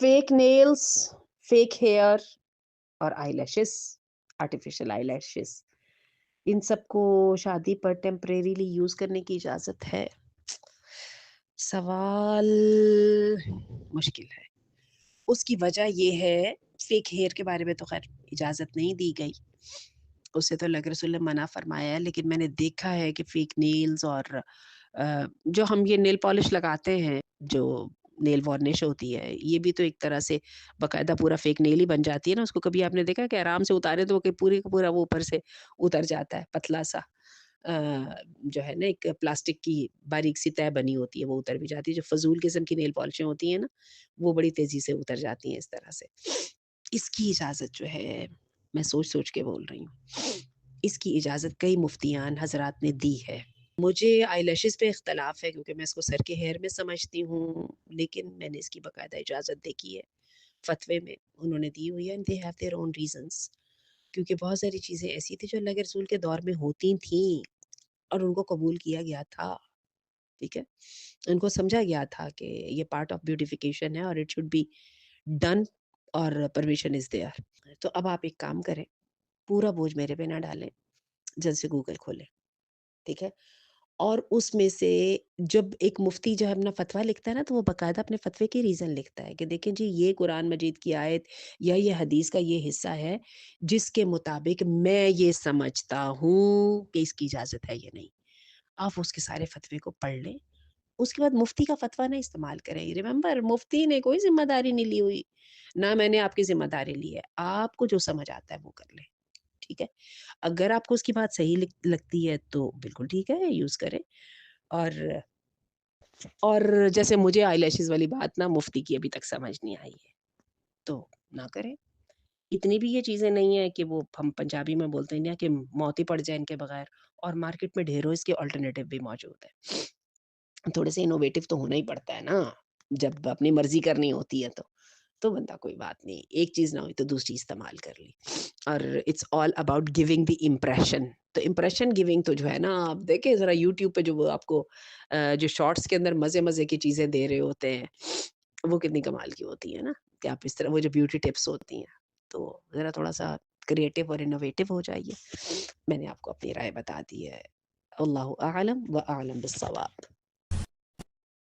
Fake nails, fake hair اور آئی lashes, artificial آئی lashes, ان سب کو شادی پر ٹیمپریریلی یوز کرنے کی اجازت ہے؟ سوال مشکل ہے. اس کی وجہ یہ ہے، فیک ہیئر کے بارے میں تو خیر اجازت نہیں دی گئی، اس سے تو اللہ کے رسول نے منع فرمایا ہے، لیکن میں نے دیکھا ہے کہ فیک نیلز اور جو ہم یہ نیل پالش لگاتے ہیں، جو نیل وارنش ہوتی ہے، یہ بھی تو ایک طرح سے باقاعدہ پورا فیک نیل ہی بن جاتی ہے نا. اس کو کبھی آپ نے دیکھا کہ آرام سے اتارے تو وہ پوری کا پورا وہ اوپر سے اتر جاتا ہے، پتلا سا جو ہے نا ایک پلاسٹک کی باریک سی طے بنی ہوتی ہے، وہ اتر بھی جاتی ہے. جو فضول قسم کی نیل پالشیں ہوتی ہیں نا، وہ بڑی تیزی سے اتر جاتی ہیں اس طرح سے. اس کی اجازت جو ہے، میں سوچ سوچ کے بول رہی ہوں، اس کی اجازت کئی مفتیان حضرات نے دی ہے. مجھے آئی لیشز پہ اختلاف ہے کیونکہ میں اس کو سر کے ہیئر میں سمجھتی ہوں، لیکن میں نے اس کی باقاعدہ اجازت دیکھی ہے فتوے میں، انہوں نے دی ہوئی ہے. and they have their own reasons. کیونکہ بہت ساری چیزیں ایسی تھی جو اللہ کے رسول کے دور میں ہوتی تھیں اور ان کو قبول کیا گیا تھا. ٹھیک ہے، ان کو سمجھا گیا تھا کہ یہ پارٹ آف بیوٹیفیکیشن ہے اور اٹ شوڈ بی ڈن اور پرمیشن از دیئر. تو اب آپ ایک کام کریں، پورا بوجھ میرے پہ نہ ڈالیں، جلد سے گوگل کھولیں. ٹھیک ہے، اور اس میں سے جب ایک مفتی جو ہے اپنا فتویٰ لکھتا ہے نا، تو وہ باقاعدہ اپنے فتوے کی ریزن لکھتا ہے کہ دیکھیں جی یہ قرآن مجید کی آیت یا یہ حدیث کا یہ حصہ ہے جس کے مطابق میں یہ سمجھتا ہوں کہ اس کی اجازت ہے یا نہیں. آپ اس کے سارے فتوے کو پڑھ لیں، اس کے بعد مفتی کا فتویٰ نہ استعمال کریں. ریممبر، مفتی نے کوئی ذمہ داری نہیں لی ہوئی، نہ میں نے آپ کی ذمہ داری لی ہے. آپ کو جو سمجھ آتا ہے وہ کر لیں. ٹھیک ہے، اگر آپ کو اس کی بات صحیح لگتی ہے تو بالکل ٹھیک ہے، یوز کریں. اور جیسے مجھے آئی لیشز والی بات نا مفتی کی ابھی تک سمجھ نہیں آئی ہے، تو نہ کریں. اتنی بھی یہ چیزیں نہیں ہیں کہ وہ ہم پنجابی میں بولتے ہیں نا کہ موت ہی پڑ جائے ان کے بغیر، اور مارکیٹ میں ڈھیروں اس کے آلٹرنیٹیو بھی موجود ہے. تھوڑے سے انوویٹو تو ہونا ہی پڑتا ہے نا، جب اپنی مرضی کرنی ہوتی ہے تو بندہ کوئی بات نہیں، ایک چیز نہ ہوئی تو دوسری استعمال کر لی. اور it's all about giving the impression. تو امپریشن گیونگ تو جو ہے نا، آپ دیکھیں ذرا یوٹیوب پہ جو وہ آپ کو جو شارٹس کے اندر مزے مزے کی چیزیں دے رہے ہوتے ہیں، وہ کتنی کمال کی ہوتی ہیں نا، کہ آپ اس طرح وہ جو بیوٹی ٹپس ہوتی ہیں، تو ذرا تھوڑا سا کریٹو اور انوویٹو ہو جائیے. میں نے آپ کو اپنی رائے بتا دی ہے. اللہ اعلم و اعلم بالصواب.